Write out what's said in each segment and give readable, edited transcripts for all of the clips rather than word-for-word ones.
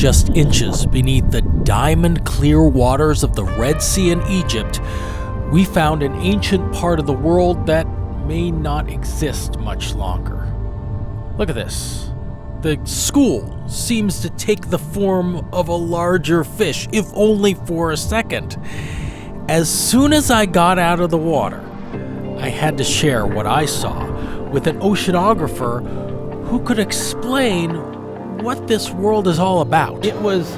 just inches beneath the diamond-clear waters of the Red Sea in Egypt, we found an ancient part of the world that may not exist much longer. Look at this. The school seems to take the form of a larger fish, if only for a second. As soon as I got out of the water, I had to share what I saw with an oceanographer who could explain what this world is all about. It was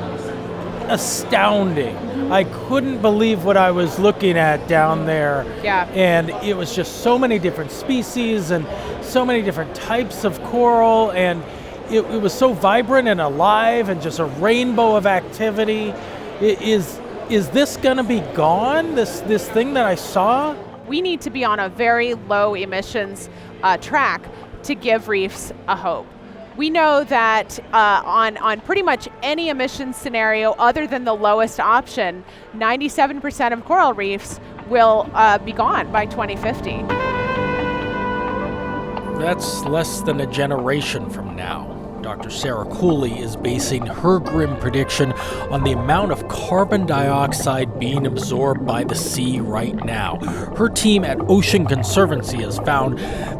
astounding. I couldn't believe what I was looking at down there. Yeah. And it was just so many different species and so many different types of coral, and it was so vibrant and alive and just a rainbow of activity. Is this going to be gone, this thing that I saw? We need to be on a very low emissions track to give reefs a hope. We know that on pretty much any emissions scenario other than the lowest option, 97% of coral reefs will be gone by 2050. That's less than a generation from now. Dr. Sarah Cooley is basing her grim prediction on the amount of carbon dioxide being absorbed by the sea right now. Her team at Ocean Conservancy has found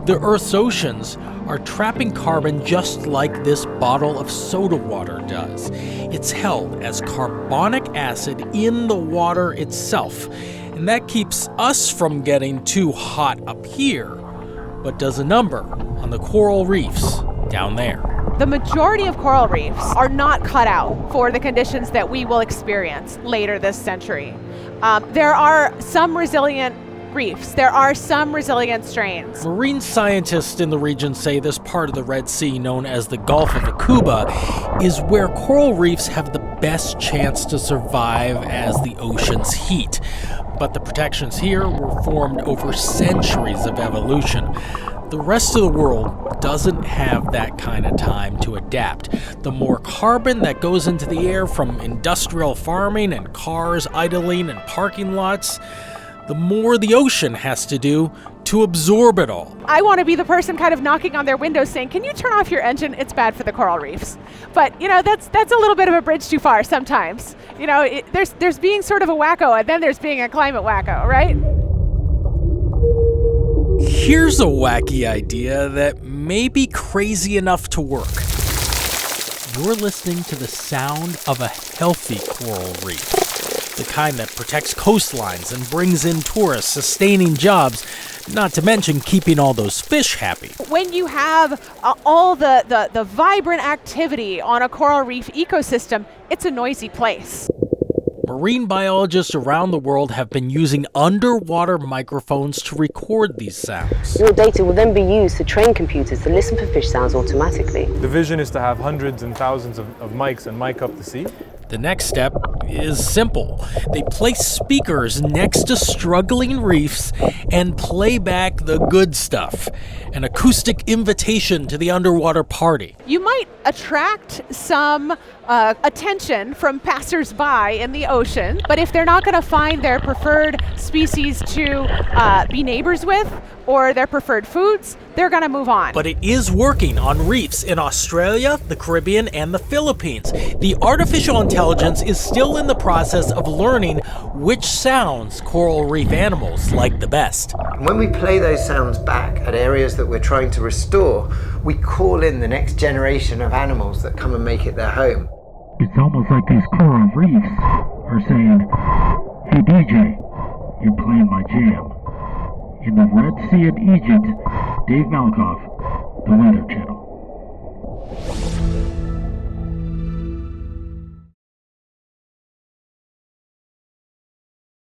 the Earth's oceans are trapping carbon just like this bottle of soda water does. It's held as carbonic acid in the water itself, and that keeps us from getting too hot up here, but does a number on the coral reefs down there. The majority of coral reefs are not cut out for the conditions that we will experience later this century. There are some resilient reefs. There are some resilient strains. Marine scientists in the region say this part of the Red Sea, known as the Gulf of Aqaba, is where coral reefs have the best chance to survive as the oceans heat. But the protections here were formed over centuries of evolution. The rest of the world doesn't have that kind of time to adapt. The more carbon that goes into the air from industrial farming and cars idling in parking lots, the more the ocean has to do to absorb it all. I want to be the person kind of knocking on their window saying, can you turn off your engine? It's bad for the coral reefs. But, that's a little bit of a bridge too far sometimes. There's being sort of a wacko, and then there's being a climate wacko, right? Here's a wacky idea that may be crazy enough to work. You're listening to the sound of a healthy coral reef, the kind that protects coastlines and brings in tourists, sustaining jobs, not to mention keeping all those fish happy. When you have all the vibrant activity on a coral reef ecosystem, it's a noisy place. Marine biologists around the world have been using underwater microphones to record these sounds. Your data will then be used to train computers to listen for fish sounds automatically. The vision is to have hundreds and thousands of mics and mic up the sea. The next step is simple. They place speakers next to struggling reefs and play back the good stuff. An acoustic invitation to the underwater party. You might attract some attention from passersby in the ocean, but if they're not going to find their preferred species to be neighbors with or their preferred foods, they're going to move on. But it is working on reefs in Australia, the Caribbean, and the Philippines. The artificial intelligence is still in the process of learning which sounds coral reef animals like the best. When we play those sounds back at areas that we're trying to restore, we call in the next generation of animals that come and make it their home. It's almost like these coral reefs are saying, "Hey DJ, you're playing my jam." In the Red Sea in Egypt, Dave Malkoff, The Weather Channel.